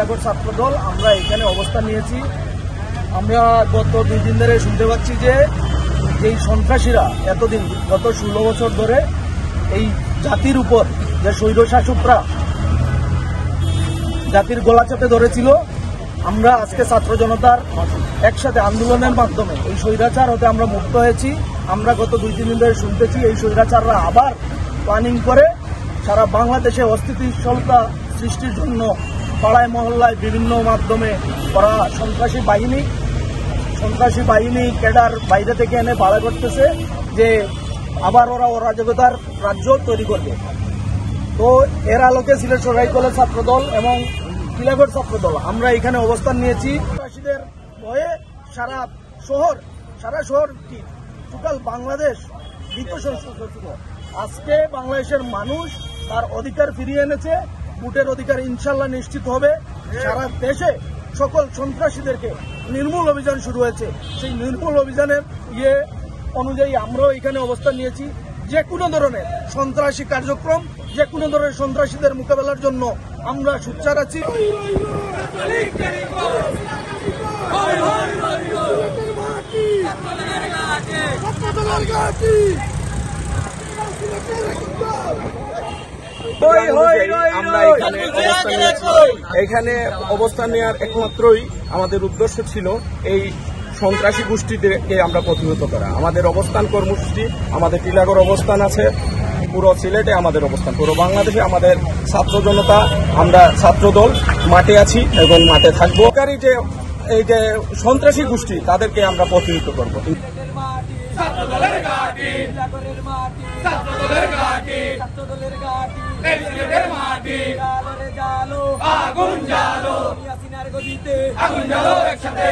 টিলাগড় ছাত্রদল আমরা এখানে অবস্থান নিয়েছি। আমরা গত 2 দিন ধরে শুনতে পাচ্ছি যে এই সন্ত্রাসীরা এতদিন গত 16 বছর ধরে এই জাতির উপর যে স্বৈরশাসকরা জাতির গলা চেপে ধরেছিল, আমরা আজকে ছাত্র জনতার একসাথে আন্দোলনের মাধ্যমে এই স্বৈরাচার হতে আমরা মুক্ত হয়েছি। আমরা গত 2-3 দিন ধরে শুনতেছি এই স্বৈরাচাররা আবার প্ল্যানিং করে সারা বাংলাদেশে অস্থিতিশীলতা সৃষ্টির জন্য পাড়ায় মহল্লায় বিভিন্ন মাধ্যমে ওরা সন্ত্রাসী বাহিনী ক্যাডার বাইরে থেকে এনে ভাড়া করতেছে যে আবার ওরা অরাজকতার রাজ্য তৈরি করবে। তো এর আলোকে সিলেট সরকারি কলেজ ছাত্রদল এবং টিলাগড় ছাত্রদল আমরা এখানে অবস্থান নিয়েছি। সন্ত্রাসীদের ভয়ে সারা শহর কি টোটাল বাংলাদেশ আজকে বাংলাদেশের মানুষ তার অধিকার ফিরিয়ে এনেছে। ভোটের অধিকার ইনশাল্লাহ নিশ্চিত হবে। সারা দেশে সকল সন্ত্রাসীদেরকে নির্মূল অভিযান শুরু হয়েছে। সেই নির্মূল অভিযানের অনুযায়ী আমরাও এখানে অবস্থান নিয়েছি। যে কোনো ধরনের সন্ত্রাসী কার্যক্রম, যে কোনো ধরনের সন্ত্রাসীদের মোকাবেলার জন্য আমরা সোচ্চার আছি। আমরা এখানে অবস্থান নেওয়ার একমাত্রই আমাদের উদ্দেশ্য ছিল এই সন্ত্রাসী গোষ্ঠীদেরকে আমরা প্রতিহত করা। আমাদের অবস্থান কর্মসূচি, আমাদের টিলাগড় অবস্থান আছে, পুরো সিলেটে আমাদের অবস্থান, পুরো বাংলাদেশে আমাদের ছাত্র জনতা, আমরা ছাত্রদল মাঠে আছি এবং মাঠে থাকবো। এই যে সন্ত্রাসী গোষ্ঠী তাদেরকে আমরা প্রতিহত করবো। আগুন জ্বালো একসাথে।